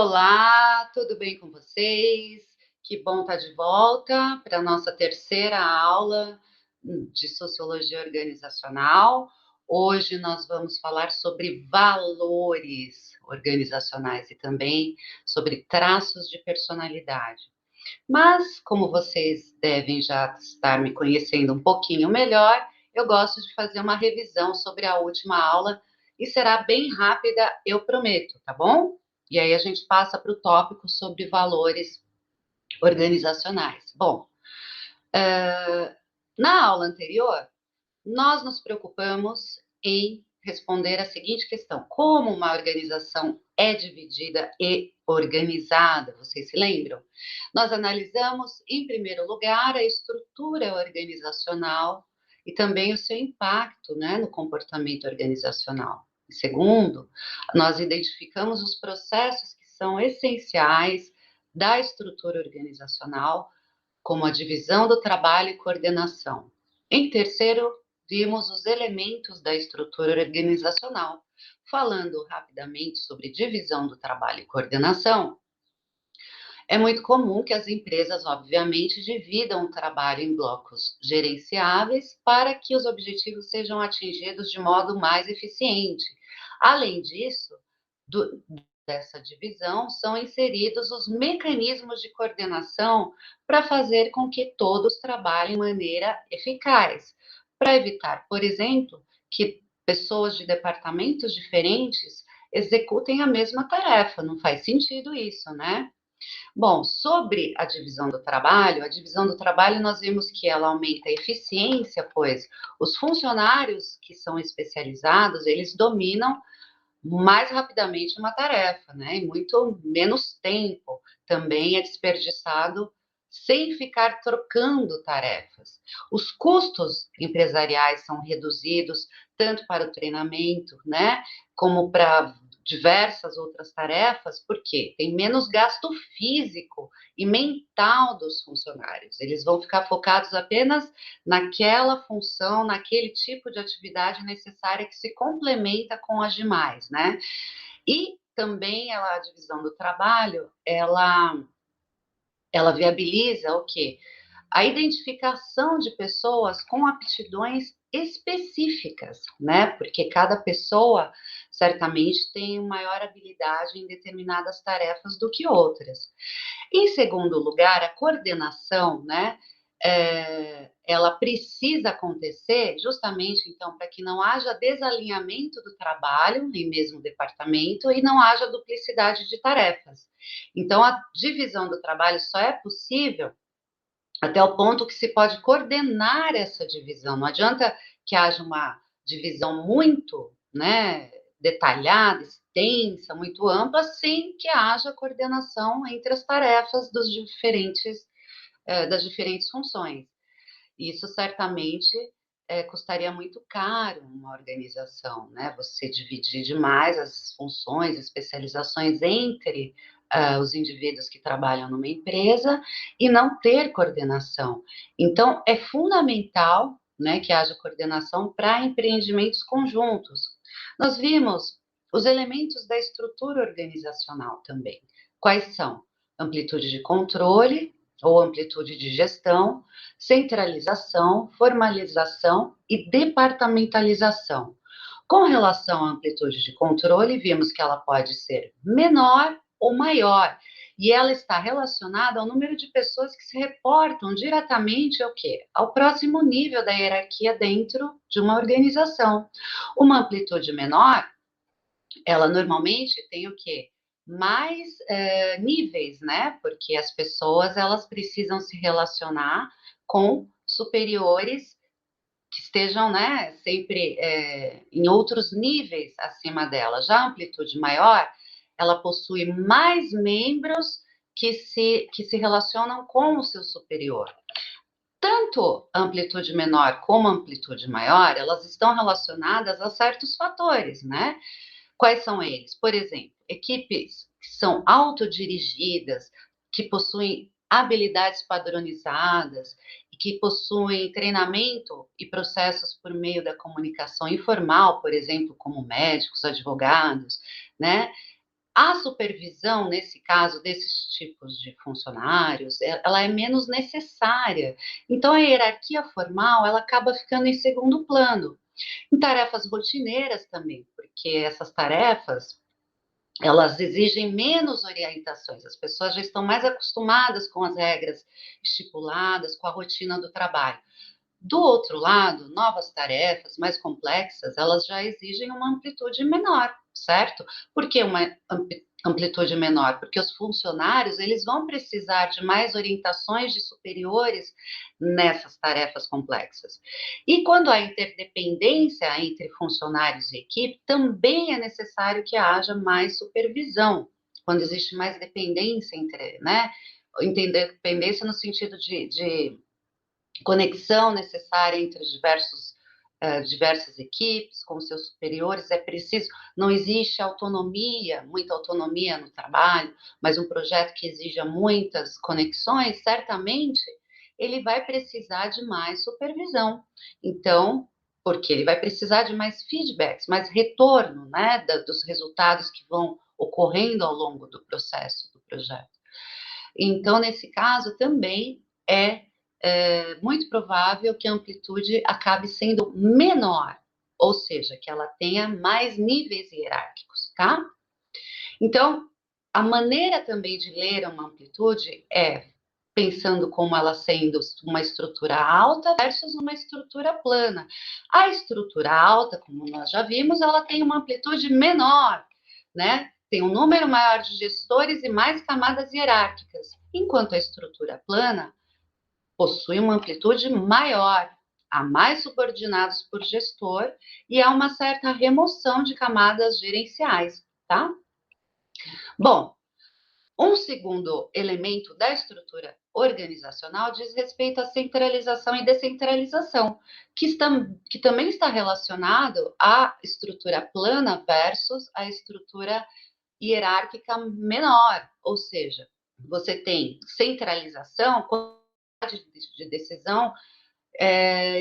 Olá, tudo bem com vocês? Que bom estar de volta para a nossa terceira aula de Sociologia Organizacional. Hoje nós vamos falar sobre valores organizacionais e também sobre traços de personalidade. Mas, como vocês devem já estar me conhecendo um pouquinho melhor, eu gosto de fazer uma revisão sobre a última aula e será bem rápida, eu prometo, tá bom? E aí a gente passa para o tópico sobre valores organizacionais. Bom, na aula anterior, nós nos preocupamos em responder a seguinte questão: como uma organização é dividida e organizada? Vocês se lembram? Nós analisamos, em primeiro lugar, a estrutura organizacional e também o seu impacto, né, no comportamento organizacional. Em segundo, nós identificamos os processos que são essenciais da estrutura organizacional, como a divisão do trabalho e coordenação. Em terceiro, vimos os elementos da estrutura organizacional. Falando rapidamente sobre divisão do trabalho e coordenação, é muito comum que as empresas, obviamente, dividam o trabalho em blocos gerenciáveis para que os objetivos sejam atingidos de modo mais eficiente. Além disso, dessa divisão, são inseridos os mecanismos de coordenação para fazer com que todos trabalhem de maneira eficaz, para evitar, por exemplo, que pessoas de departamentos diferentes executem a mesma tarefa. Não faz sentido isso, né? Bom, sobre a divisão do trabalho nós vimos que ela aumenta a eficiência, pois os funcionários que são especializados, eles dominam mais rapidamente uma tarefa, né? E muito menos tempo também é desperdiçado sem ficar trocando tarefas. Os custos empresariais são reduzidos tanto para o treinamento, né, como para diversas outras tarefas, porque tem menos gasto físico e mental dos funcionários. Eles vão ficar focados apenas naquela função, naquele tipo de atividade necessária que se complementa com as demais, né? E também a divisão do trabalho, ela viabiliza o quê? A identificação de pessoas com aptidões específicas, né? Porque cada pessoa certamente tem maior habilidade em determinadas tarefas do que outras. Em segundo lugar, a coordenação, né? Ela precisa acontecer justamente, então, para que não haja desalinhamento do trabalho em mesmo departamento e não haja duplicidade de tarefas. Então, a divisão do trabalho só é possível até o ponto que se pode coordenar essa divisão. Não adianta que haja uma divisão muito, né, detalhada, extensa, muito ampla, sem que haja coordenação entre as tarefas das diferentes funções. Isso certamente custaria muito caro uma organização, né? Você dividir demais as funções, especializações entre os indivíduos que trabalham numa empresa e não ter coordenação. Então, é fundamental, né, que haja coordenação para empreendimentos conjuntos. Nós vimos os elementos da estrutura organizacional também. Quais são? Amplitude de controle ou amplitude de gestão, centralização, formalização e departamentalização. Com relação à amplitude de controle, vimos que ela pode ser menor ou maior, e ela está relacionada ao número de pessoas que se reportam diretamente ao quê? Ao próximo nível da hierarquia dentro de uma organização. Uma amplitude menor, ela normalmente tem o quê? Mais níveis, né? Porque as pessoas elas precisam se relacionar com superiores que estejam, né, sempre em outros níveis acima dela. Já a amplitude maior, ela possui mais membros que se relacionam com o seu superior. Tanto a amplitude menor como a amplitude maior, elas estão relacionadas a certos fatores, né? Quais são eles? Por exemplo, equipes que são autodirigidas, que possuem habilidades padronizadas e que possuem treinamento e processos por meio da comunicação informal, por exemplo, como médicos, advogados, né? A supervisão, nesse caso, desses tipos de funcionários, ela é menos necessária. Então, a hierarquia formal, ela acaba ficando em segundo plano. Em tarefas rotineiras também, porque essas tarefas, elas exigem menos orientações, as pessoas já estão mais acostumadas com as regras estipuladas, com a rotina do trabalho. Do outro lado, novas tarefas mais complexas, elas já exigem uma amplitude menor, certo? Por que uma amplitude menor? Porque os funcionários, eles vão precisar de mais orientações de superiores nessas tarefas complexas. E quando há interdependência entre funcionários e equipe, também é necessário que haja mais supervisão. Quando existe mais dependência entre, né? Interdependência no sentido de conexão necessária entre os diversas equipes, com seus superiores, é preciso, não existe autonomia, muita autonomia no trabalho, mas um projeto que exija muitas conexões, certamente ele vai precisar de mais supervisão. Então, porque ele vai precisar de mais feedbacks, mais retorno, né, dos resultados que vão ocorrendo ao longo do processo do projeto. Então, nesse caso, também é muito provável que a amplitude acabe sendo menor, ou seja, que ela tenha mais níveis hierárquicos, tá? Então, a maneira também de ler uma amplitude é pensando como ela sendo uma estrutura alta versus uma estrutura plana. A estrutura alta, como nós já vimos, ela tem uma amplitude menor, né? Tem um número maior de gestores e mais camadas hierárquicas, enquanto a estrutura plana possui uma amplitude maior, há mais subordinados por gestor e há uma certa remoção de camadas gerenciais, tá? Bom, um segundo elemento da estrutura organizacional diz respeito à centralização e descentralização, que também está relacionado à estrutura plana versus a estrutura hierárquica menor, ou seja, você tem centralização, de decisão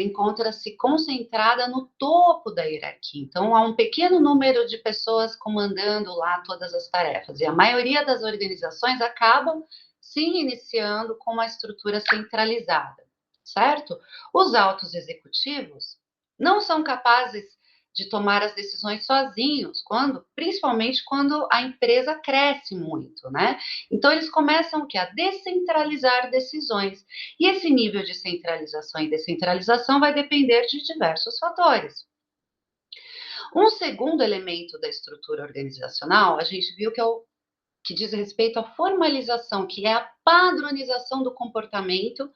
encontra-se concentrada no topo da hierarquia. Então, há um pequeno número de pessoas comandando lá todas as tarefas, e a maioria das organizações acabam se iniciando com uma estrutura centralizada, certo? Os altos executivos não são capazes de tomar as decisões sozinhos, principalmente quando a empresa cresce muito, né? Então eles começam o que? A descentralizar decisões. E esse nível de centralização e descentralização vai depender de diversos fatores. Um segundo elemento da estrutura organizacional, a gente viu que diz respeito à formalização, que é a padronização do comportamento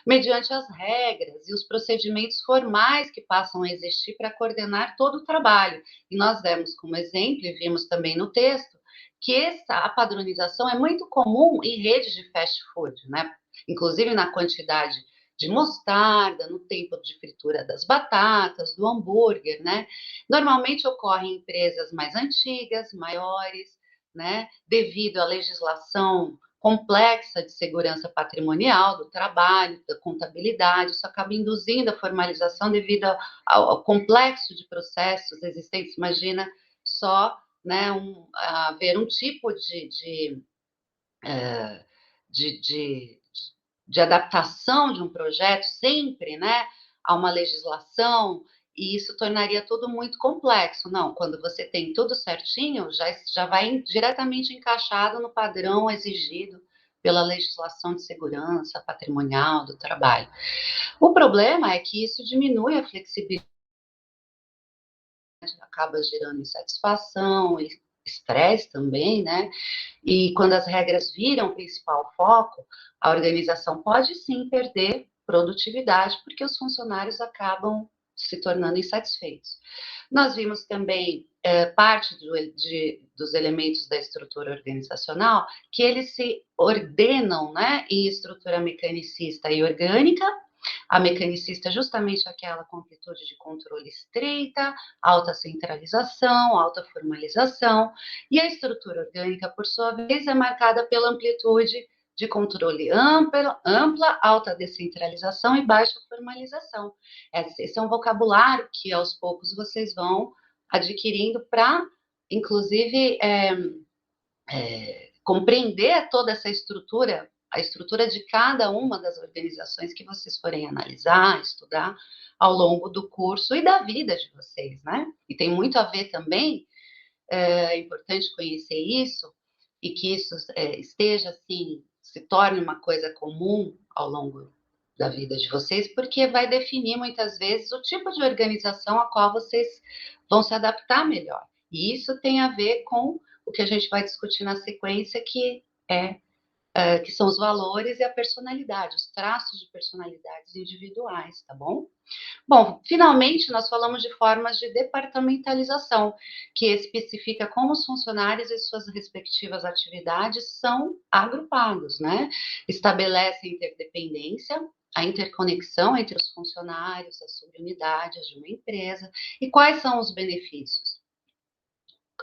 mediante as regras e os procedimentos formais que passam a existir para coordenar todo o trabalho. E nós demos como exemplo, e vimos também no texto, que a padronização é muito comum em redes de fast food, né? Inclusive na quantidade de mostarda, no tempo de fritura das batatas, do hambúrguer, né? Normalmente ocorre em empresas mais antigas, maiores, né, devido à legislação complexa de segurança patrimonial do trabalho, da contabilidade, isso acaba induzindo a formalização devido ao complexo de processos existentes. Imagina só, né, haver um tipo de, de, de adaptação de um projeto sempre, né, a uma legislação, e isso tornaria tudo muito complexo. Não, quando você tem tudo certinho, já vai diretamente encaixado no padrão exigido pela legislação de segurança patrimonial do trabalho. O problema é que isso diminui a flexibilidade, acaba gerando insatisfação e estresse também, né? E quando as regras viram o principal foco, a organização pode sim perder produtividade, porque os funcionários acabam se tornando insatisfeitos. Nós vimos também parte dos elementos da estrutura organizacional, que eles se ordenam, né, em estrutura mecanicista e orgânica. A mecanicista é justamente aquela com amplitude de controle estreita, alta centralização, alta formalização, e a estrutura orgânica, por sua vez, é marcada pela amplitude de controle ampla, alta descentralização e baixa formalização. Esse é um vocabulário que, aos poucos, vocês vão adquirindo para, inclusive, compreender toda essa estrutura, a estrutura de cada uma das organizações que vocês forem analisar, estudar ao longo do curso e da vida de vocês, né? E tem muito a ver também, é importante conhecer isso, e que isso esteja assim, se torne uma coisa comum ao longo da vida de vocês, porque vai definir muitas vezes o tipo de organização a qual vocês vão se adaptar melhor. E isso tem a ver com o que a gente vai discutir na sequência, que são os valores e a personalidade, os traços de personalidades individuais, tá bom? Bom, finalmente nós falamos de formas de departamentalização, que especifica como os funcionários e suas respectivas atividades são agrupados, né? Estabelece interdependência, a interconexão entre os funcionários, as subunidades de uma empresa, e quais são os benefícios?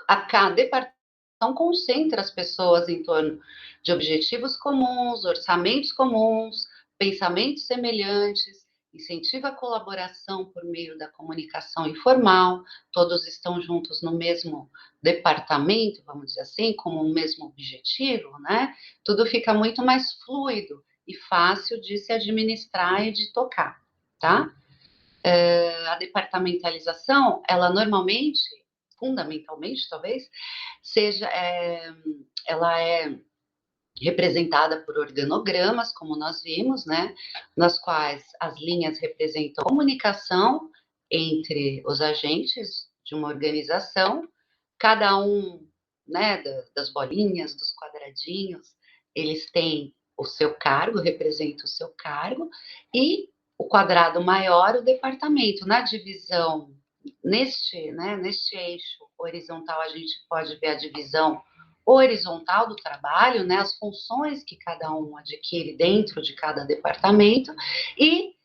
A cada departamento concentra as pessoas em torno de objetivos comuns, orçamentos comuns, pensamentos semelhantes, incentiva a colaboração por meio da comunicação informal, todos estão juntos no mesmo departamento, vamos dizer assim, como um mesmo objetivo, né? Tudo fica muito mais fluido e fácil de se administrar e de tocar, tá? A departamentalização, ela normalmente, fundamentalmente talvez, ela é representada por organogramas, como nós vimos, né, nas quais as linhas representam a comunicação entre os agentes de uma organização, cada um, né, das bolinhas, dos quadradinhos, eles têm o seu cargo, representa o seu cargo, e o quadrado maior, o departamento. Na divisão, neste eixo horizontal, a gente pode ver a divisão horizontal do trabalho, né, as funções que cada um adquire dentro de cada departamento, e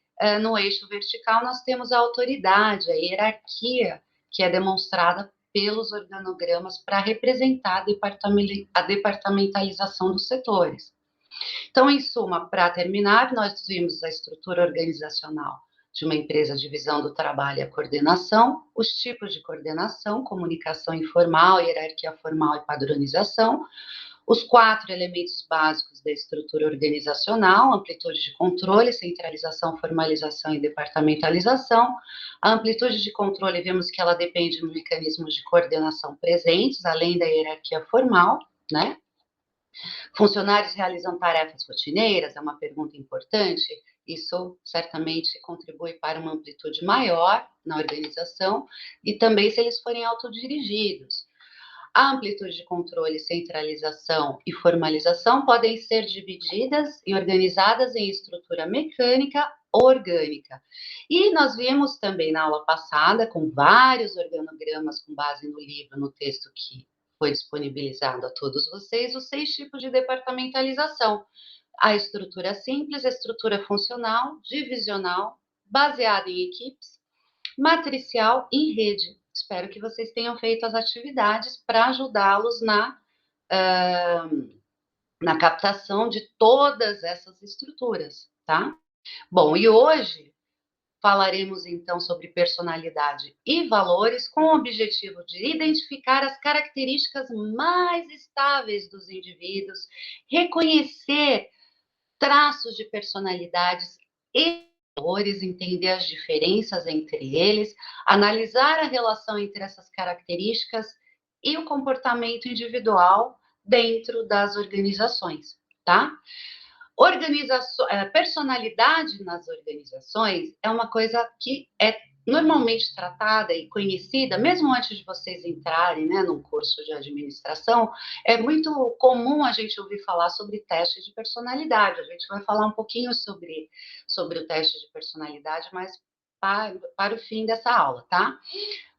no eixo vertical nós temos a autoridade, a hierarquia, que é demonstrada pelos organogramas para representar a departamentalização dos setores. Então, em suma, para terminar, nós vimos a estrutura organizacional de uma empresa, divisão do trabalho e a coordenação, os tipos de coordenação, comunicação informal, hierarquia formal e padronização, os 4 elementos básicos da estrutura organizacional: amplitude de controle, centralização, formalização e departamentalização. A amplitude de controle, vemos que ela depende de mecanismos de coordenação presentes, além da hierarquia formal, né? Funcionários realizam tarefas rotineiras? É uma pergunta importante. Isso certamente contribui para uma amplitude maior na organização, e também se eles forem autodirigidos. A amplitude de controle, centralização e formalização podem ser divididas e organizadas em estrutura mecânica ou orgânica. E nós vimos também na aula passada, com vários organogramas com base no livro, no texto que foi disponibilizado a todos vocês, os 6 tipos de departamentalização. A estrutura simples, a estrutura funcional, divisional, baseada em equipes, matricial e em rede. Espero que vocês tenham feito as atividades para ajudá-los na captação de todas essas estruturas, tá? Bom, e hoje falaremos então sobre personalidade e valores, com o objetivo de identificar as características mais estáveis dos indivíduos, reconhecer traços de personalidades e valores, entender as diferenças entre eles, analisar a relação entre essas características e o comportamento individual dentro das organizações, tá? Personalidade nas organizações é uma coisa que é normalmente tratada e conhecida, mesmo antes de vocês entrarem, né, num curso de administração. É muito comum a gente ouvir falar sobre teste de personalidade. A gente vai falar um pouquinho sobre o teste de personalidade, mas para o fim dessa aula, tá?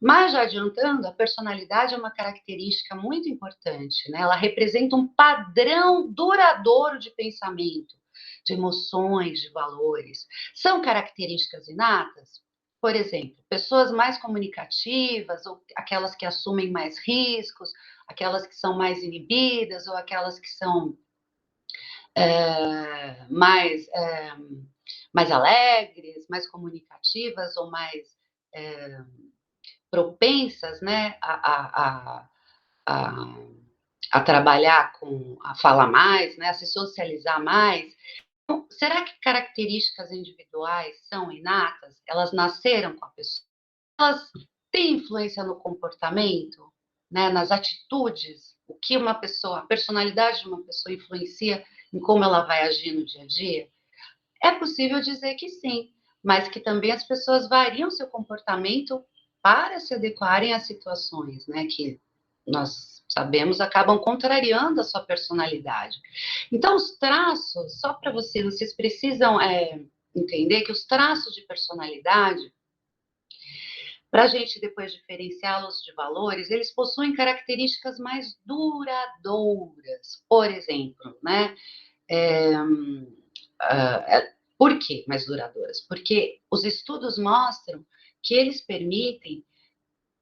Mas já adiantando, a personalidade é uma característica muito importante, né? Ela representa um padrão duradouro de pensamento, de emoções, de valores. São características inatas? Por exemplo, pessoas mais comunicativas, ou aquelas que assumem mais riscos, aquelas que são mais inibidas, ou aquelas que são mais alegres, mais comunicativas, ou mais propensas, né, a a trabalhar a falar mais, né, a se socializar mais. Então, será que características individuais são inatas? Elas nasceram com a pessoa? Elas têm influência no comportamento, né, nas atitudes? O que uma pessoa, a personalidade de uma pessoa influencia em como ela vai agir no dia a dia? É possível dizer que sim, mas que também as pessoas variam seu comportamento para se adequarem às situações, né, que nós sabemos acabam contrariando a sua personalidade. Então, os traços, só para vocês precisam entender que os traços de personalidade, para a gente depois diferenciá-los de valores, eles possuem características mais duradouras. Por exemplo, né? É, por que mais duradouras? Porque os estudos mostram que eles permitem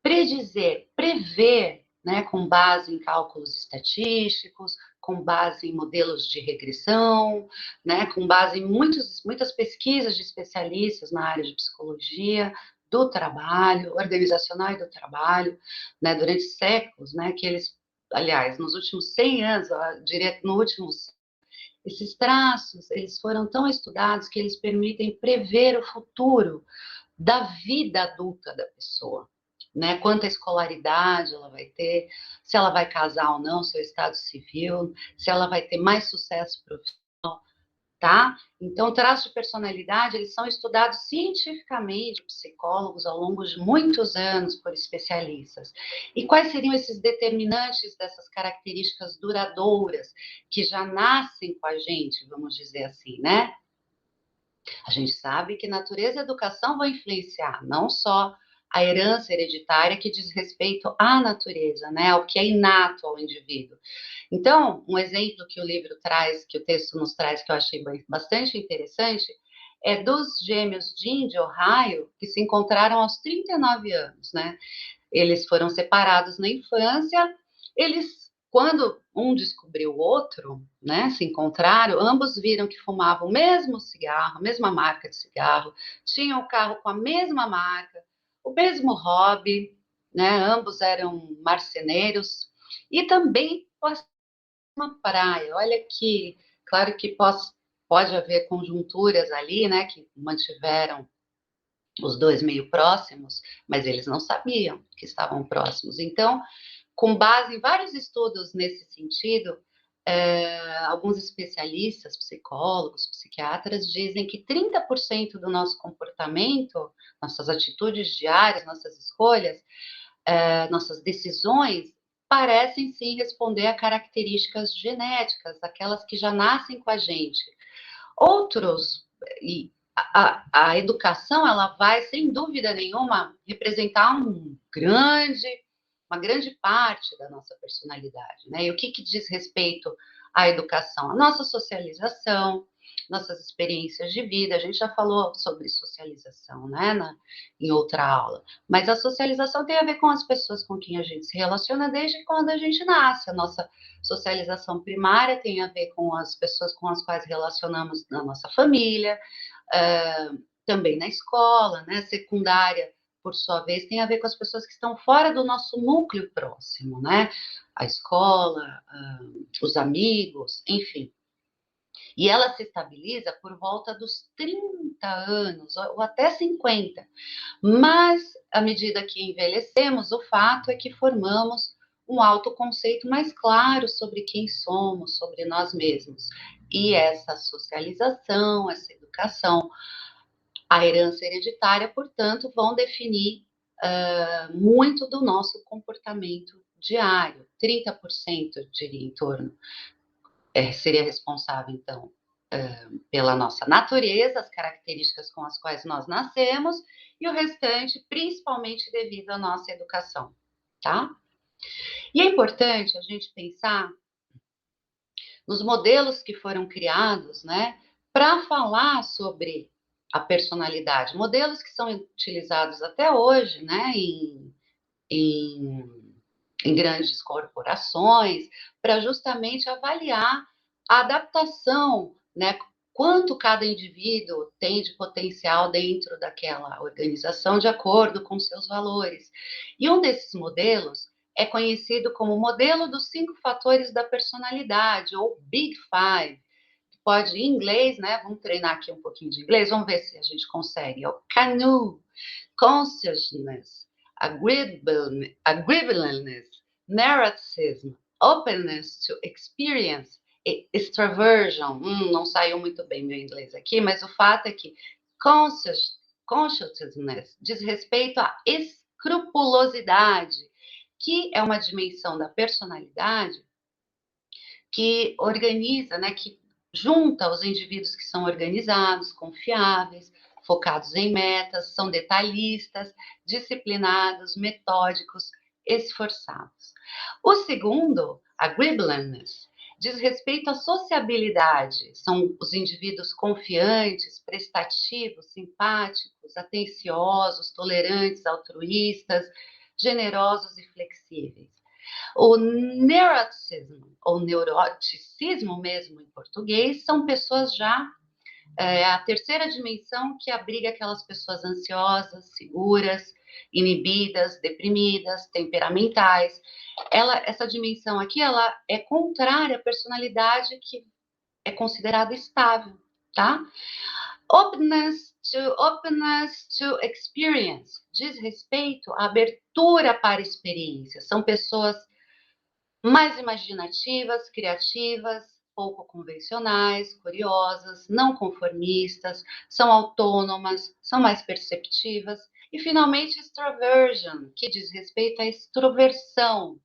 predizer, prever, né, com base em cálculos estatísticos, com base em modelos de regressão, né, com base em muitas pesquisas de especialistas na área de psicologia, do trabalho, organizacional e do trabalho, né, durante séculos, né, que eles, aliás, nos últimos 100 anos, eu diria que no último esses traços, eles foram tão estudados que eles permitem prever o futuro da vida adulta da pessoa, né? Quanta escolaridade ela vai ter, se ela vai casar ou não, seu estado civil, se ela vai ter mais sucesso profissional, tá? Então, traços de personalidade, eles são estudados cientificamente por psicólogos ao longo de muitos anos por especialistas. E quais seriam esses determinantes dessas características duradouras que já nascem com a gente, vamos dizer assim, né? A gente sabe que natureza e educação vão influenciar não só a herança hereditária que diz respeito à natureza, né, ao que é inato ao indivíduo. Então, um exemplo que o livro traz, que o texto nos traz, que eu achei bastante interessante, é dos gêmeos Jim de Ohio, que se encontraram aos 39 anos, né? Eles foram separados na infância, eles, quando um descobriu o outro, né, se encontraram, ambos viram que fumavam o mesmo cigarro, a mesma marca de cigarro, tinham o carro com a mesma marca, o mesmo hobby, né, ambos eram marceneiros, e também uma praia. Olha que, claro que pode haver conjunturas ali, né, que mantiveram os dois meio próximos, mas eles não sabiam que estavam próximos. Então, com base em vários estudos nesse sentido, alguns especialistas, psicólogos, psiquiatras, dizem que 30% do nosso comportamento, nossas atitudes diárias, nossas escolhas, nossas decisões, parecem sim responder a características genéticas, aquelas que já nascem com a gente. Outros, e a educação, ela vai, sem dúvida nenhuma, representar uma grande parte da nossa personalidade, né? E o que diz respeito à educação? A nossa socialização, nossas experiências de vida, a gente já falou sobre socialização, né, em outra aula, mas a socialização tem a ver com as pessoas com quem a gente se relaciona desde quando a gente nasce, a nossa socialização primária tem a ver com as pessoas com as quais relacionamos na nossa família, também na escola, né? Secundária, por sua vez, tem a ver com as pessoas que estão fora do nosso núcleo próximo, né? A escola, os amigos, enfim. E ela se estabiliza por volta dos 30 anos, ou até 50. Mas, à medida que envelhecemos, o fato é que formamos um autoconceito mais claro sobre quem somos, sobre nós mesmos. E essa socialização, essa educação, a herança hereditária, portanto, vão definir muito do nosso comportamento diário. 30%, eu diria, em torno, seria responsável, então, pela nossa natureza, as características com as quais nós nascemos, e o restante, principalmente devido à nossa educação, tá? E é importante a gente pensar nos modelos que foram criados, né, para falar sobre a personalidade, modelos que são utilizados até hoje, né, em, em grandes corporações, para justamente avaliar a adaptação, né, quanto cada indivíduo tem de potencial dentro daquela organização de acordo com seus valores. E um desses modelos é conhecido como modelo dos 5 fatores da personalidade, ou Big Five. Pode, em inglês, né? Vamos treinar aqui um pouquinho de inglês, vamos ver se a gente consegue. É o CANU, Consciousness, Agreeableness, Narratism, Openness to Experience e Extraversion. Não saiu muito bem meu inglês aqui, mas o fato é que Consciousness diz respeito à escrupulosidade, que é uma dimensão da personalidade que organiza, né, que junta os indivíduos que são organizados, confiáveis, focados em metas, são detalhistas, disciplinados, metódicos, esforçados. O segundo, agreeableness, diz respeito à sociabilidade, são os indivíduos confiantes, prestativos, simpáticos, atenciosos, tolerantes, altruístas, generosos e flexíveis. O neuroticismo, ou neuroticismo mesmo em português, são pessoas já, a terceira dimensão que abriga aquelas pessoas ansiosas, seguras, inibidas, deprimidas, temperamentais. Essa dimensão aqui, ela é contrária à personalidade que é considerada estável, tá? Openness to experience diz respeito à abertura para experiências. São pessoas mais imaginativas, criativas, pouco convencionais, curiosas, não conformistas, são autônomas, são mais perceptivas. E, finalmente, extroversion, que diz respeito à extroversão.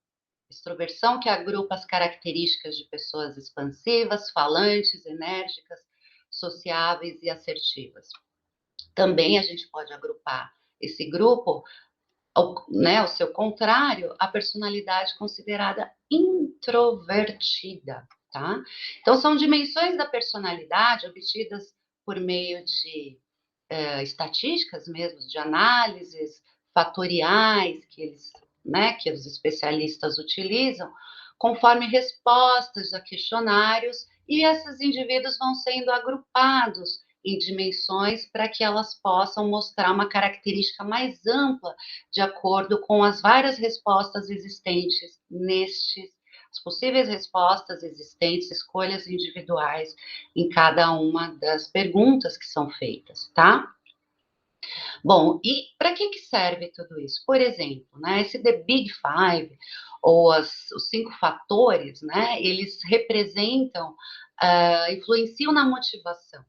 Extroversão que agrupa as características de pessoas expansivas, falantes, enérgicas, sociáveis e assertivas. Também a gente pode agrupar esse grupo, né, ao seu contrário, a personalidade considerada introvertida, tá? Então, são dimensões da personalidade obtidas por meio de estatísticas mesmo, de análises fatoriais que eles, né, que os especialistas utilizam, conforme respostas a questionários, e esses indivíduos vão sendo agrupados em dimensões para que elas possam mostrar uma característica mais ampla de acordo com as várias respostas existentes as possíveis respostas existentes, escolhas individuais em cada uma das perguntas que são feitas, tá? Bom, e para que serve tudo isso? Por exemplo, né, esse The Big Five, ou os 5 fatores, né, eles representam, influenciam na motivação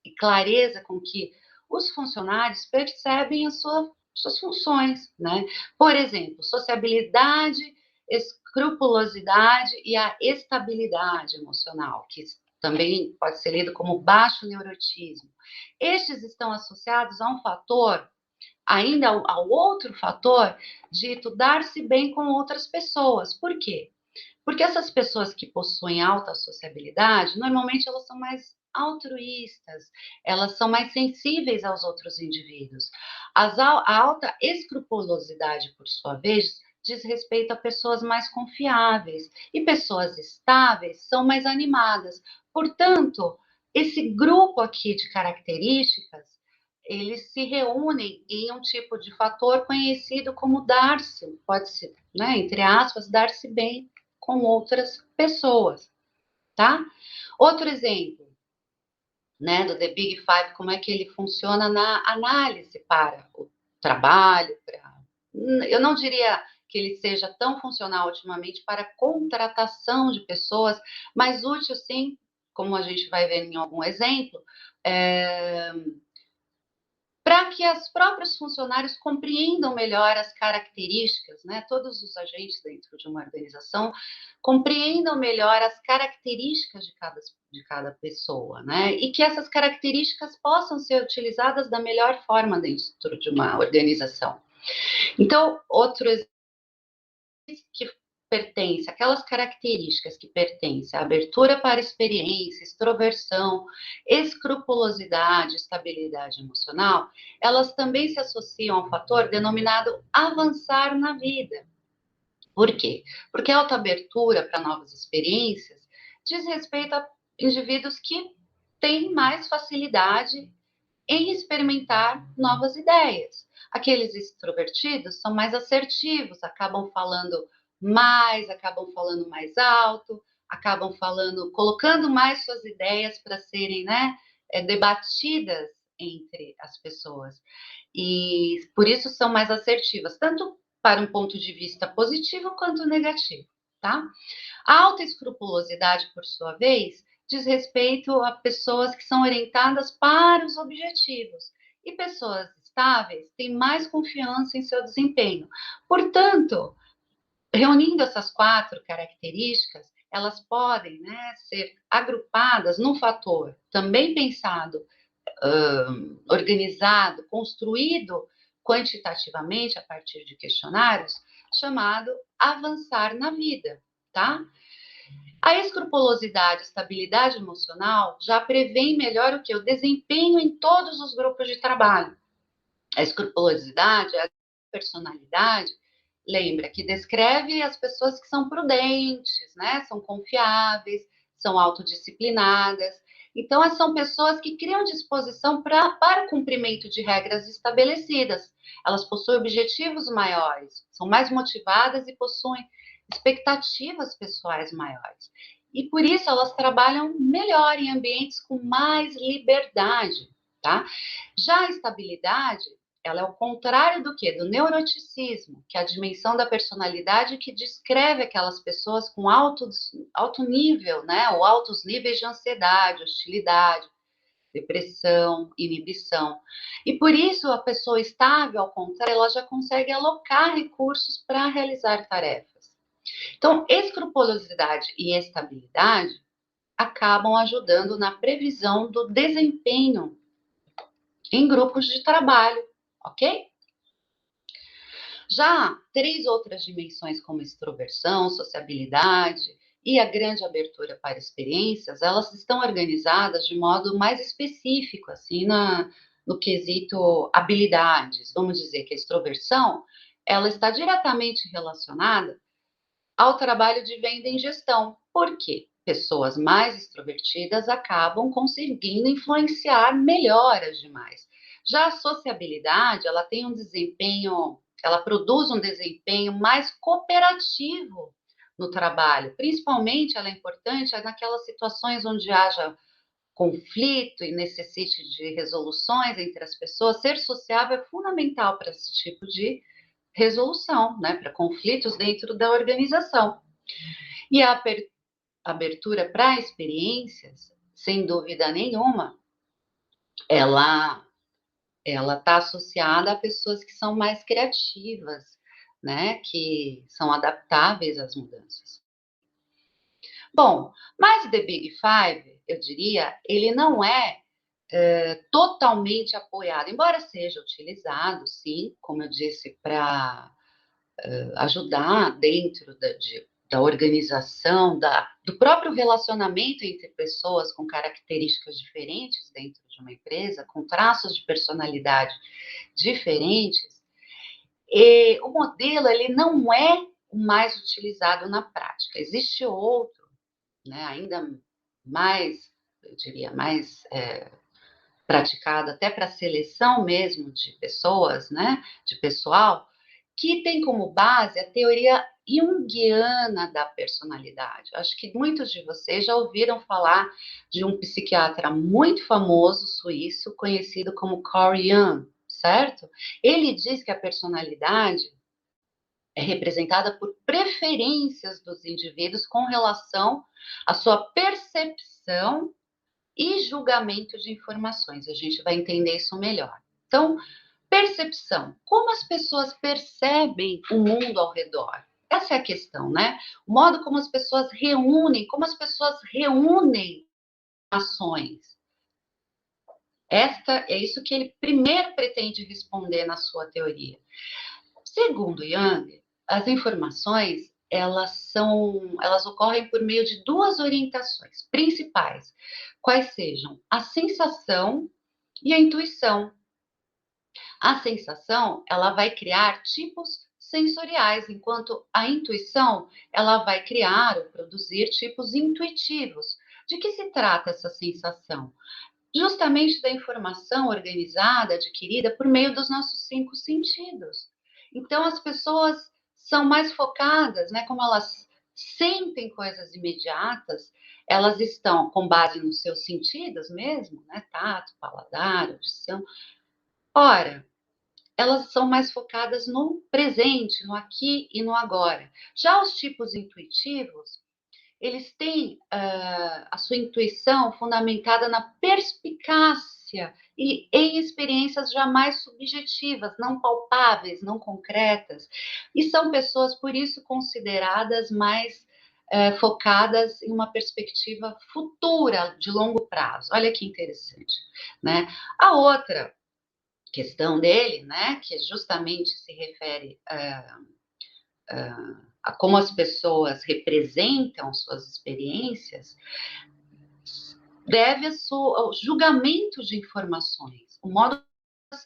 e clareza com que os funcionários percebem suas funções, né? Por exemplo, sociabilidade, escrupulosidade e a estabilidade emocional, que também pode ser lido como baixo neurotismo. Estes estão associados a um fator, ainda ao outro fator, dito dar-se bem com outras pessoas. Por quê? Porque essas pessoas que possuem alta sociabilidade, normalmente elas são mais altruístas, elas são mais sensíveis aos outros indivíduos. A alta escrupulosidade, por sua vez, diz respeito a pessoas mais confiáveis, e pessoas estáveis são mais animadas. Portanto, esse grupo aqui de características, eles se reúnem em um tipo de fator conhecido como dar-se, pode ser, né, entre aspas, dar-se bem com outras pessoas, tá? Outro exemplo, né, do The Big Five, como é que ele funciona na análise para o trabalho, eu não diria que ele seja tão funcional ultimamente para a contratação de pessoas, mas útil sim, como a gente vai ver em algum exemplo, para que os próprios funcionários compreendam melhor as características, né? Todos os agentes dentro de uma organização compreendam melhor as características de cada pessoa, né? E que essas características possam ser utilizadas da melhor forma dentro de uma organização. Então, outro exemplo que pertence, aquelas características que pertencem à abertura para experiência, extroversão, escrupulosidade, estabilidade emocional, elas também se associam a um fator denominado avançar na vida. Por quê? Porque a autoabertura para novas experiências diz respeito a indivíduos que têm mais facilidade em experimentar novas ideias. Aqueles extrovertidos são mais assertivos, acabam falando mais, acabam falando mais alto, acabam falando, colocando mais suas ideias para serem, né, debatidas entre as pessoas. E por isso são mais assertivas, tanto para um ponto de vista positivo quanto negativo, tá? A alta escrupulosidade, por sua vez, diz respeito a pessoas que são orientadas para os objetivos. E pessoas estáveis têm mais confiança em seu desempenho. Portanto, reunindo essas 4 características, elas podem, né, ser agrupadas num fator também pensado, organizado, construído quantitativamente a partir de questionários, chamado avançar na vida, tá? A escrupulosidade e estabilidade emocional já prevêem melhor o que? O desempenho em todos os grupos de trabalho. A escrupulosidade, a personalidade, lembra que descreve as pessoas que são prudentes, né? São confiáveis, são autodisciplinadas. Então, são pessoas que criam disposição para o cumprimento de regras estabelecidas. Elas possuem objetivos maiores, são mais motivadas e possuem expectativas pessoais maiores. E por isso elas trabalham melhor em ambientes com mais liberdade, tá? Já a estabilidade, ela é o contrário do quê? Do neuroticismo, que é a dimensão da personalidade que descreve aquelas pessoas com alto nível, né? Ou altos níveis de ansiedade, hostilidade, depressão, inibição. E por isso a pessoa estável, ao contrário, ela já consegue alocar recursos para realizar tarefas. Então, escrupulosidade e estabilidade acabam ajudando na previsão do desempenho em grupos de trabalho, ok? Já 3 outras dimensões, como extroversão, sociabilidade e a grande abertura para experiências, elas estão organizadas de modo mais específico, assim, no quesito habilidades. Vamos dizer que a extroversão, ela está diretamente relacionada ao trabalho de venda em gestão. Por quê? Pessoas mais extrovertidas acabam conseguindo influenciar melhor as demais. Já a sociabilidade, ela tem um desempenho, ela produz um desempenho mais cooperativo no trabalho. Principalmente, ela é importante naquelas situações onde haja conflito e necessite de resoluções entre as pessoas. Ser sociável é fundamental para esse tipo de resolução, né, para conflitos dentro da organização. E a abertura para experiências, sem dúvida nenhuma, ela está associada a pessoas que são mais criativas, né, que são adaptáveis às mudanças. Bom, mas o The Big Five, eu diria, ele não é totalmente apoiado, embora seja utilizado, sim, como eu disse, para ajudar dentro da organização, do próprio relacionamento entre pessoas com características diferentes dentro de uma empresa, com traços de personalidade diferentes, e o modelo ele não é o mais utilizado na prática. Existe outro, né, ainda mais, eu diria, mais praticado até para seleção mesmo de pessoas, né, de pessoal, que tem como base a teoria junguiana da personalidade. Acho que muitos de vocês já ouviram falar de um psiquiatra muito famoso suíço, conhecido como Carl Jung, certo? Ele diz que a personalidade é representada por preferências dos indivíduos com relação à sua percepção e julgamento de informações. A gente vai entender isso melhor. Então, percepção. Como as pessoas percebem o mundo ao redor? Essa é a questão, né? O modo como as pessoas reúnem, como as pessoas reúnem ações. Esta é isso que ele primeiro pretende responder na sua teoria. Segundo Jung, as informações elas ocorrem por meio de 2 orientações principais, quais sejam a sensação e a intuição. A sensação, ela vai criar tipos sensoriais, enquanto a intuição, ela vai criar ou produzir tipos intuitivos. De que se trata essa sensação? Justamente da informação organizada, adquirida por meio dos nossos 5 sentidos. Então, as pessoas são mais focadas, né? Como elas sentem coisas imediatas, elas estão com base nos seus sentidos mesmo, né? Tato, paladar, audição. Ora, elas são mais focadas no presente, no aqui e no agora. Já os tipos intuitivos, eles têm a sua intuição fundamentada na perspicácia e em experiências jamais subjetivas, não palpáveis, não concretas. E são pessoas, por isso, consideradas mais focadas em uma perspectiva futura, de longo prazo. Olha que interessante, né? A outra questão dele, né, que justamente se refere a como as pessoas representam suas experiências, deve ao julgamento de informações, o modo que elas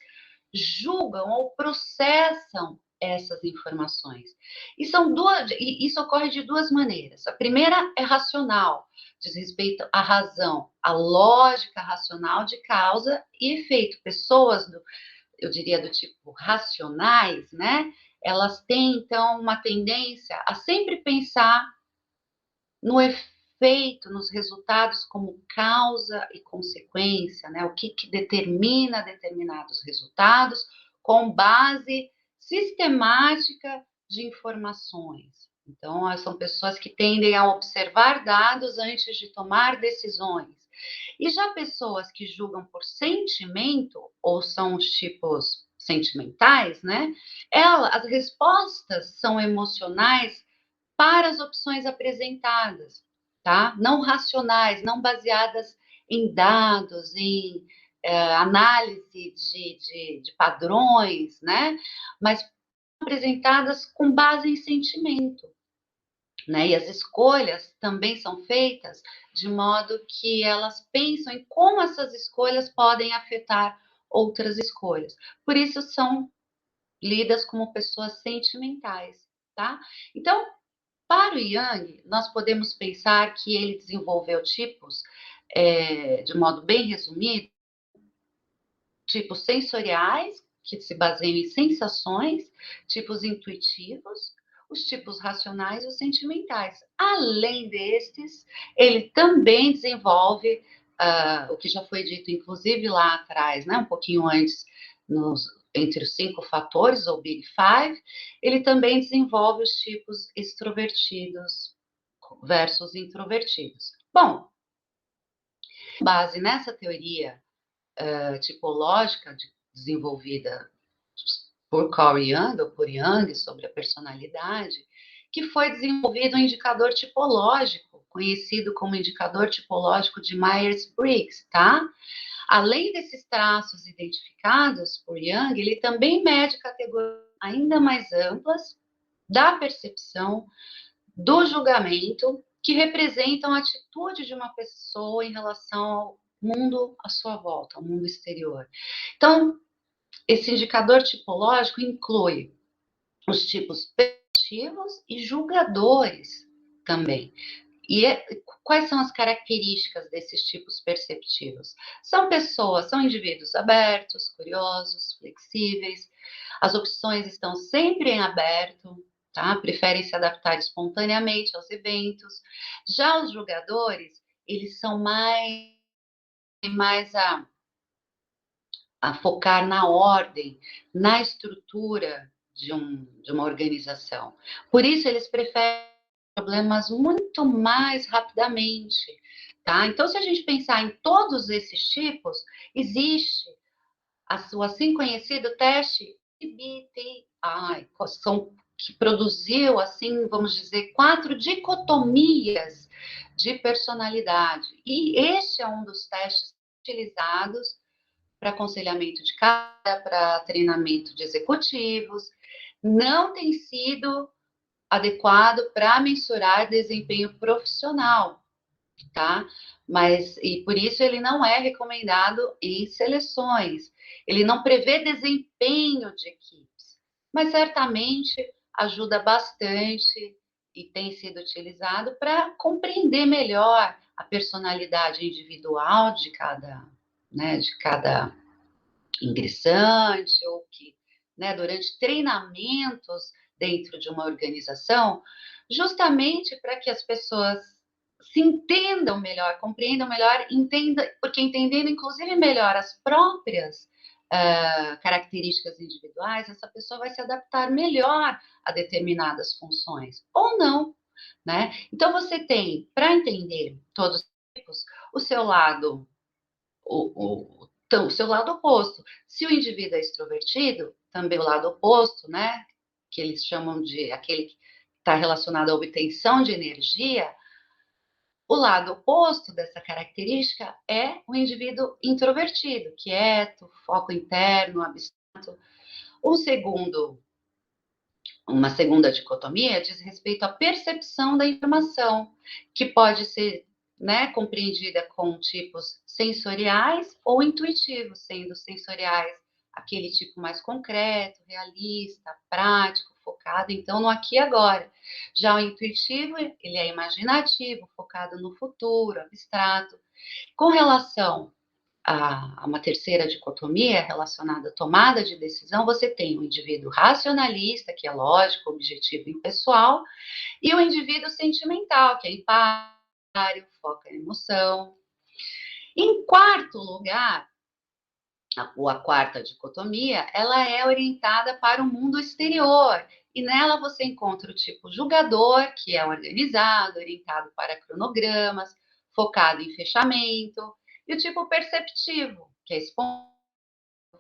julgam ou processam essas informações. E isso ocorre de duas maneiras. A primeira é racional, diz respeito à razão, à lógica racional de causa e efeito. Pessoas eu diria, do tipo racionais, né? Elas têm, então, uma tendência a sempre pensar no efeito, nos resultados como causa e consequência, né? O que determina determinados resultados com base sistemática de informações. Então, são pessoas que tendem a observar dados antes de tomar decisões. E já pessoas que julgam por sentimento, ou são os tipos sentimentais, né? As respostas são emocionais para as opções apresentadas, tá? Não racionais, não baseadas em dados, em análise de padrões, né? Mas apresentadas com base em sentimento. Né? E as escolhas também são feitas de modo que elas pensam em como essas escolhas podem afetar outras escolhas. Por isso são lidas como pessoas sentimentais, tá? Então, para o Jung, nós podemos pensar que ele desenvolveu tipos, de modo bem resumido, tipos sensoriais, que se baseiam em sensações, tipos intuitivos, os tipos racionais e os sentimentais. Além destes, ele também desenvolve o que já foi dito, inclusive lá atrás, né, um pouquinho antes, entre os 5 fatores, ou Big Five, ele também desenvolve os tipos extrovertidos versus introvertidos. Bom, base nessa teoria tipológica desenvolvida por Carl Jung, ou por Jung, sobre a personalidade, que foi desenvolvido um indicador tipológico, conhecido como indicador tipológico de Myers-Briggs, tá? Além desses traços identificados por Jung, ele também mede categorias ainda mais amplas da percepção, do julgamento, que representam a atitude de uma pessoa em relação ao mundo à sua volta, ao mundo exterior. Então, esse indicador tipológico inclui os tipos perceptivos e julgadores também. E quais são as características desses tipos perceptivos? São indivíduos abertos, curiosos, flexíveis, as opções estão sempre em aberto, tá? Preferem se adaptar espontaneamente aos eventos. Já os julgadores, eles são mais a focar na ordem, na estrutura de uma organização. Por isso, eles preferem problemas muito mais rapidamente, tá? Então, se a gente pensar em todos esses tipos, existe o assim conhecido teste MBTI, que produziu, assim, vamos dizer, 4 dicotomias de personalidade. E este é um dos testes utilizados para aconselhamento de carreira, para treinamento de executivos. Não tem sido adequado para mensurar desempenho profissional, tá? E por isso ele não é recomendado em seleções. Ele não prevê desempenho de equipes, mas certamente ajuda bastante e tem sido utilizado para compreender melhor a personalidade individual de cada ingressante, ou que, né, durante treinamentos dentro de uma organização, justamente para que as pessoas se entendam melhor, compreendam melhor, porque entendendo inclusive melhor as próprias características individuais, essa pessoa vai se adaptar melhor a determinadas funções, ou não, né? Então, você tem, para entender todos os tipos, o seu lado, o seu lado oposto. Se o indivíduo é extrovertido, também o lado oposto, né? Que eles chamam de aquele que está relacionado à obtenção de energia, o lado oposto dessa característica é o indivíduo introvertido, quieto, foco interno, abstrato. Uma segunda dicotomia diz respeito à percepção da informação, que pode ser, né, compreendida com tipos sensoriais ou intuitivos, sendo sensoriais aquele tipo mais concreto, realista, prático, focado, então, no aqui e agora. Já o intuitivo, ele é imaginativo, focado no futuro, abstrato. Com relação a uma terceira dicotomia relacionada à tomada de decisão, você tem o indivíduo racionalista, que é lógico, objetivo e impessoal, e o indivíduo sentimental, que é empático, foca em emoção. Em quarto lugar, a quarta dicotomia, ela é orientada para o mundo exterior, e nela você encontra o tipo julgador, que é organizado, orientado para cronogramas, focado em fechamento, e o tipo perceptivo, que é espontâneo,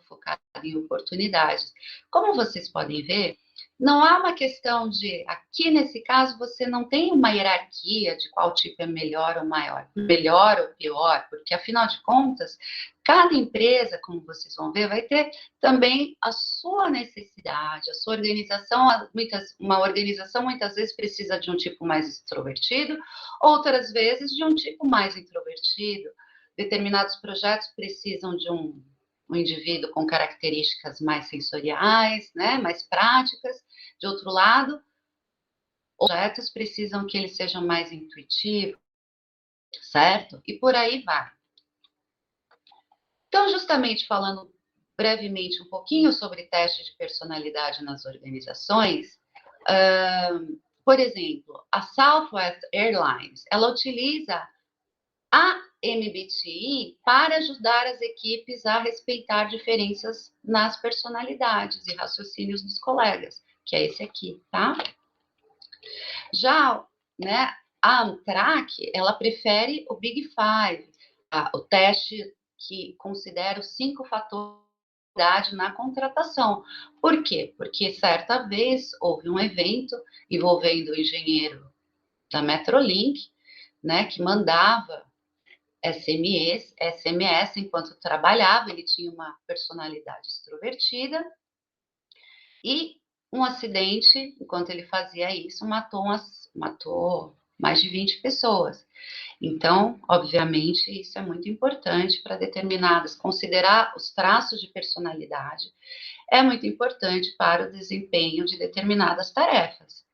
focado em oportunidades. Como vocês podem ver, não há uma questão de, aqui nesse caso, você não tem uma hierarquia de qual tipo é melhor ou maior, melhor ou pior, porque afinal de contas, cada empresa, como vocês vão ver, vai ter também a sua necessidade, a sua organização. Uma organização muitas vezes precisa de um tipo mais extrovertido, outras vezes de um tipo mais introvertido. Determinados projetos precisam de um indivíduo com características mais sensoriais, né, mais práticas. De outro lado, os projetos precisam que eles sejam mais intuitivos, certo? E por aí vai. Então, justamente falando brevemente um pouquinho sobre teste de personalidade nas organizações, por exemplo, a Southwest Airlines, ela utiliza a MBTI para ajudar as equipes a respeitar diferenças nas personalidades e raciocínios dos colegas, que é esse aqui, tá? Já, né, a Amtrak, ela prefere o Big Five, o teste que considera os 5 fatores na contratação. Por quê? Porque certa vez houve um evento envolvendo o engenheiro da Metrolink, né, que mandava SMS enquanto trabalhava. Ele tinha uma personalidade extrovertida e um acidente, enquanto ele fazia isso, matou mais de 20 pessoas. Então, obviamente, isso é muito importante para considerar os traços de personalidade, é muito importante para o desempenho de determinadas tarefas.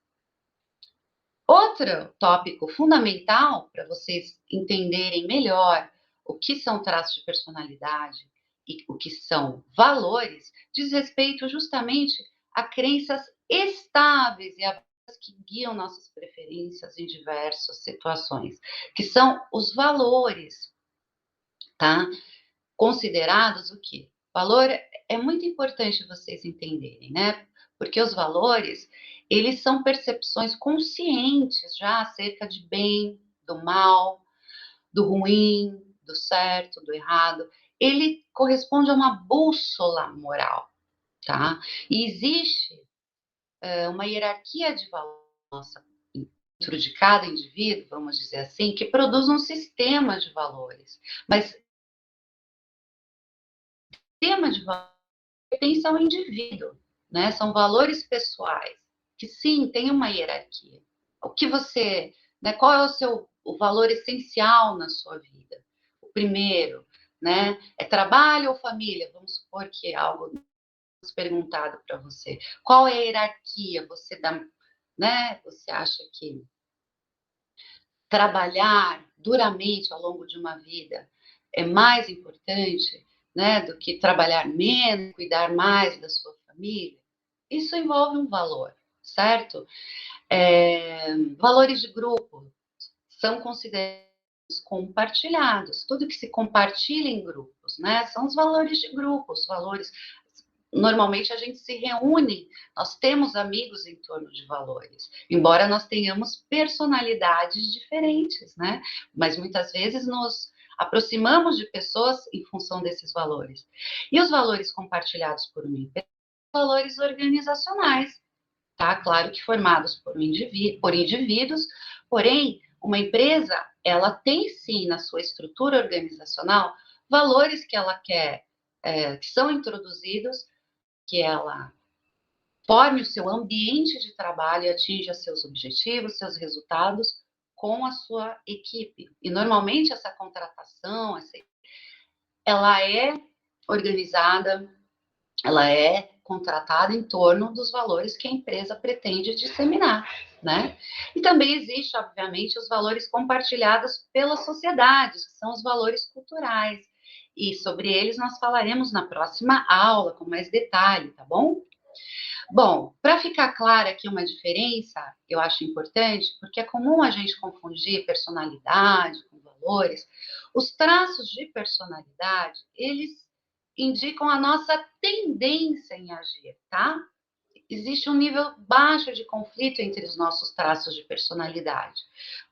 Outro tópico fundamental para vocês entenderem melhor o que são traços de personalidade e o que são valores, diz respeito justamente a crenças estáveis e a que guiam nossas preferências em diversas situações, que são os valores, tá? Considerados o quê? Valor é muito importante vocês entenderem, né? Porque os valores, eles são percepções conscientes já acerca de bem, do mal, do ruim, do certo, do errado. Ele corresponde a uma bússola moral, tá? E existe uma hierarquia de valores dentro de cada indivíduo, vamos dizer assim, que produz um sistema de valores. Mas sistema de valores pertence ao indivíduo, né? São valores pessoais, que sim, tem uma hierarquia. O que você, né, qual é o valor essencial na sua vida? O primeiro, né, é trabalho ou família? Vamos supor que é algo perguntado para você. Qual é a hierarquia? Você dá, né, você acha que trabalhar duramente ao longo de uma vida é mais importante, né, do que trabalhar menos, cuidar mais da sua família? Isso envolve um valor, certo? Valores de grupo são considerados compartilhados. Tudo que se compartilha em grupos, né? São os valores de grupo, os valores. Normalmente a gente se reúne, nós temos amigos em torno de valores, embora nós tenhamos personalidades diferentes, né? Mas muitas vezes nos aproximamos de pessoas em função desses valores. E os valores compartilhados por uma empresa, valores organizacionais, tá? Claro que formados por indivíduos, porém, uma empresa, ela tem sim na sua estrutura organizacional valores que ela quer, que são introduzidos, que ela forme o seu ambiente de trabalho e atinja seus objetivos, seus resultados com a sua equipe. E normalmente essa contratação, ela é organizada, ela é contratada em torno dos valores que a empresa pretende disseminar, né? E também existe, obviamente, os valores compartilhados pela sociedade, que são os valores culturais. E sobre eles nós falaremos na próxima aula, com mais detalhe, tá bom? Bom, para ficar clara aqui uma diferença, eu acho importante, porque é comum a gente confundir personalidade com valores. Os traços de personalidade, eles indicam a nossa tendência em agir, tá? Existe um nível baixo de conflito entre os nossos traços de personalidade.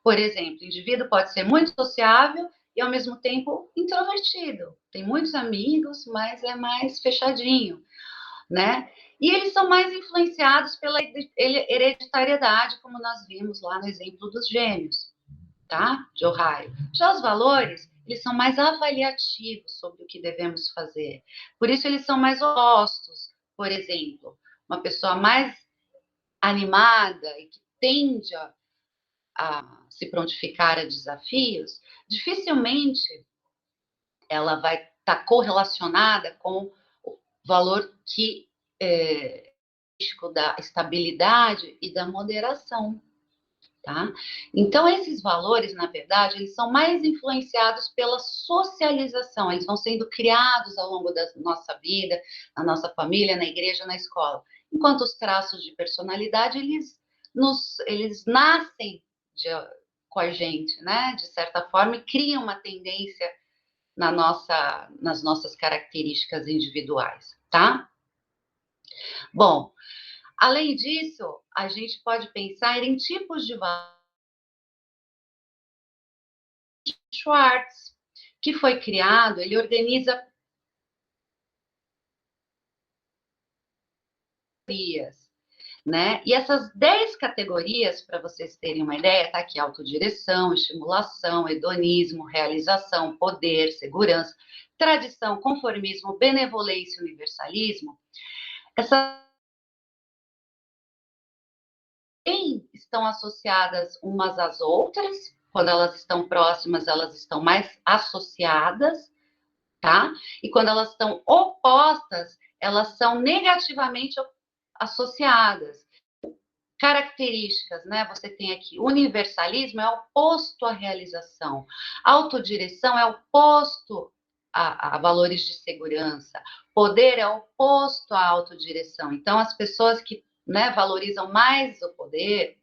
Por exemplo, o indivíduo pode ser muito sociável e, ao mesmo tempo, introvertido. Tem muitos amigos, mas é mais fechadinho, né? E eles são mais influenciados pela hereditariedade, como nós vimos lá no exemplo dos gêmeos, tá? De Ohio. Já os valores, eles são mais avaliativos sobre o que devemos fazer. Por isso, eles são mais opostos. Por exemplo, uma pessoa mais animada e que tende a se prontificar a desafios, dificilmente ela vai estar correlacionada com o valor que da estabilidade e da moderação, tá? Então, esses valores, na verdade, eles são mais influenciados pela socialização, eles vão sendo criados ao longo da nossa vida, na nossa família, na igreja, na escola. Enquanto os traços de personalidade, eles nascem com a gente, né? De certa forma, e criam uma tendência nas nossas características individuais, tá? Bom, além disso, a gente pode pensar em tipos de valores. Schwartz, que foi criado, ele organiza categorias, né? E essas 10 categorias, para vocês terem uma ideia, tá aqui: autodireção, estimulação, hedonismo, realização, poder, segurança, tradição, conformismo, benevolência e universalismo. Essas estão associadas umas às outras, quando elas estão próximas, elas estão mais associadas, tá? E quando elas estão opostas, elas são negativamente associadas. Características, né? Você tem aqui, universalismo é oposto à realização, autodireção é oposto a valores de segurança, poder é oposto à autodireção. Então, as pessoas que, né, valorizam mais o poder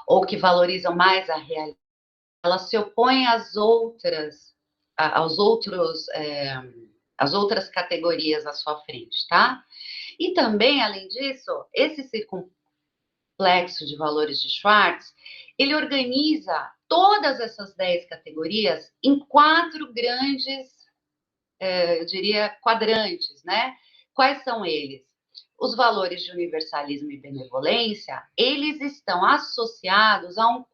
ou que valorizam mais a realidade, elas se opõem às outras, às outras categorias à sua frente, tá? E também, além disso, esse circunflexo de valores de Schwartz, ele organiza todas essas 10 categorias em 4 grandes, eu diria, quadrantes, né? Quais são eles? Os valores de universalismo e benevolência, eles estão associados a um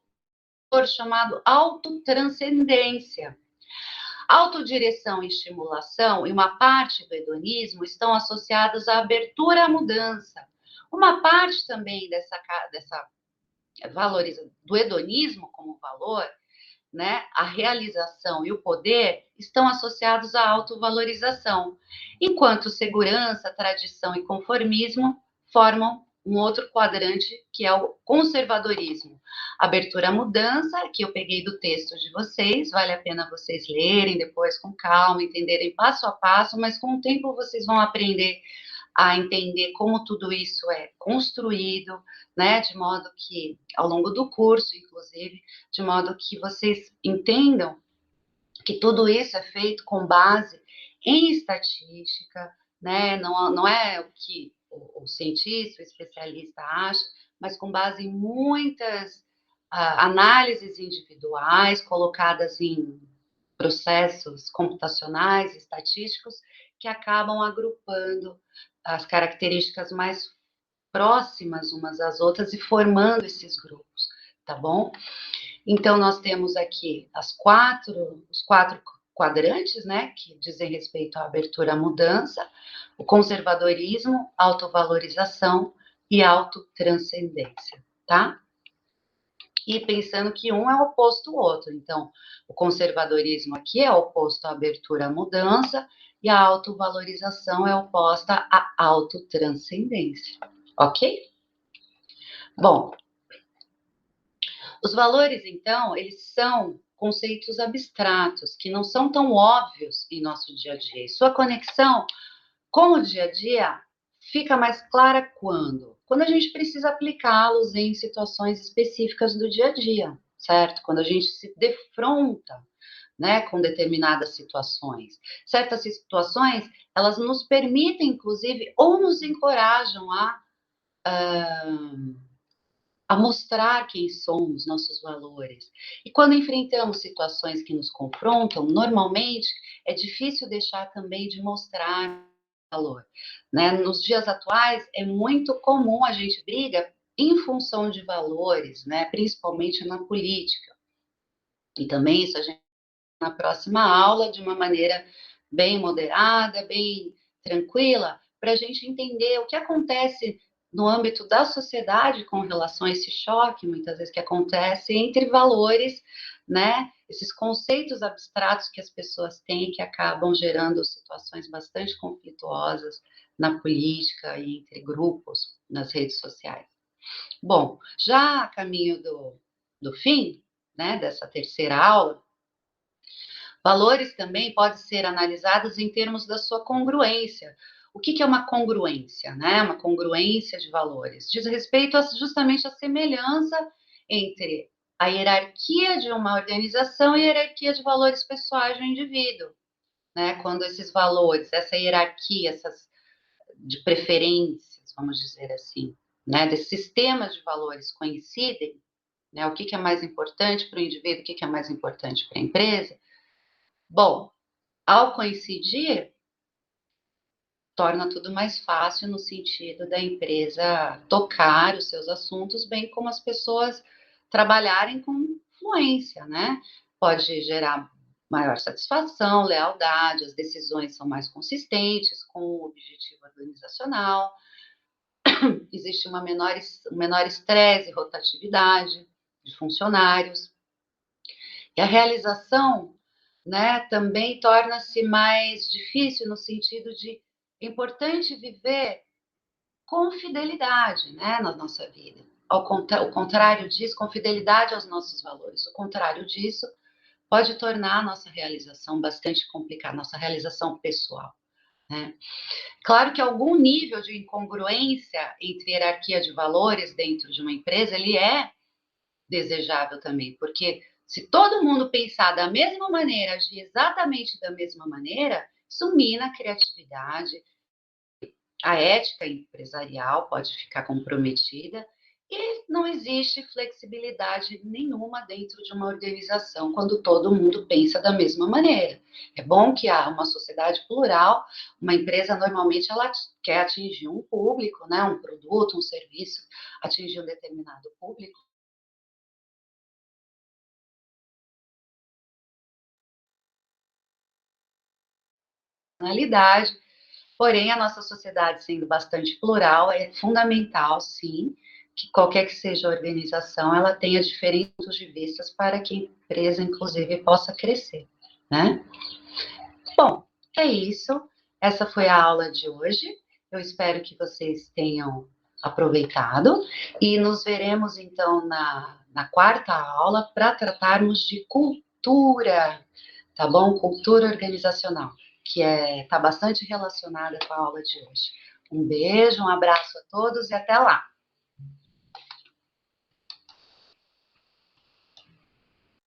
chamado autotranscendência. Autodireção e estimulação e uma parte do hedonismo estão associados à abertura à mudança. Uma parte também dessa valorização do hedonismo como valor, né, a realização e o poder estão associados à autovalorização, enquanto segurança, tradição e conformismo formam um outro quadrante, que é o conservadorismo. Abertura à mudança, que eu peguei do texto de vocês, vale a pena vocês lerem depois com calma, entenderem passo a passo, mas com o tempo vocês vão aprender a entender como tudo isso é construído, né, de modo que, ao longo do curso, inclusive, de modo que vocês entendam que tudo isso é feito com base em estatística, né, não é o que o cientista, o especialista acha, mas com base em muitas análises individuais colocadas em processos computacionais, estatísticos, que acabam agrupando as características mais próximas umas às outras e formando esses grupos, tá bom? Então, nós temos aqui os quatro quadrantes, né, que dizem respeito à abertura à mudança, o conservadorismo, autovalorização e autotranscendência, tá? E pensando que um é oposto ao outro. Então, o conservadorismo aqui é oposto à abertura à mudança e a autovalorização é oposta à autotranscendência, ok? Bom, os valores, então, eles são conceitos abstratos, que não são tão óbvios em nosso dia a dia. E sua conexão com o dia a dia fica mais clara quando? Quando a gente precisa aplicá-los em situações específicas do dia a dia, certo? Quando a gente se defronta, né, com determinadas situações. Certas situações, elas nos permitem, inclusive, ou nos encorajam a mostrar quem somos, nossos valores. E quando enfrentamos situações que nos confrontam, normalmente é difícil deixar também de mostrar valor, né? Nos dias atuais é muito comum a gente briga em função de valores, né? Principalmente na política. E também isso a gente na próxima aula de uma maneira bem moderada, bem tranquila, para a gente entender o que acontece no âmbito da sociedade com relação a esse choque, muitas vezes, que acontece entre valores, né? Esses conceitos abstratos que as pessoas têm que acabam gerando situações bastante conflituosas na política e entre grupos nas redes sociais. Bom, já a caminho do fim, né, dessa terceira aula, valores também podem ser analisados em termos da sua congruência. O que é uma congruência, né? Uma congruência de valores. Diz respeito justamente à semelhança entre a hierarquia de uma organização e a hierarquia de valores pessoais do indivíduo, né? Quando esses valores, essa hierarquia, essas de preferências, vamos dizer assim, né? Desses sistemas de valores coincidem, né? O que é mais importante para o indivíduo, o que é mais importante para a empresa. Bom, ao coincidir, torna tudo mais fácil no sentido da empresa tocar os seus assuntos, bem como as pessoas trabalharem com fluência, né? Pode gerar maior satisfação, lealdade, as decisões são mais consistentes com o objetivo organizacional, existe um menor estresse e rotatividade de funcionários, e a realização, né, também torna-se mais difícil no sentido de é importante viver com fidelidade, né, na nossa vida. O contrário disso, com fidelidade aos nossos valores. O contrário disso pode tornar a nossa realização bastante complicada, nossa realização pessoal, né? Claro que algum nível de incongruência entre hierarquia de valores dentro de uma empresa, ele é desejável também, porque se todo mundo pensar da mesma maneira, agir exatamente da mesma maneira, isso mina a criatividade, a ética empresarial pode ficar comprometida e não existe flexibilidade nenhuma dentro de uma organização quando todo mundo pensa da mesma maneira. É bom que há uma sociedade plural, uma empresa normalmente ela quer atingir um público, né, um produto, um serviço, atingir um determinado público. Personalidade. Porém, a nossa sociedade sendo bastante plural, é fundamental, sim, que qualquer que seja a organização, ela tenha diferentes pontos de vista para que a empresa, inclusive, possa crescer, né? Bom, é isso. Essa foi a aula de hoje. Eu espero que vocês tenham aproveitado e nos veremos, então, na quarta aula para tratarmos de cultura, tá bom? Cultura organizacional, que está bastante relacionada com a aula de hoje. Um beijo, um abraço a todos e até lá!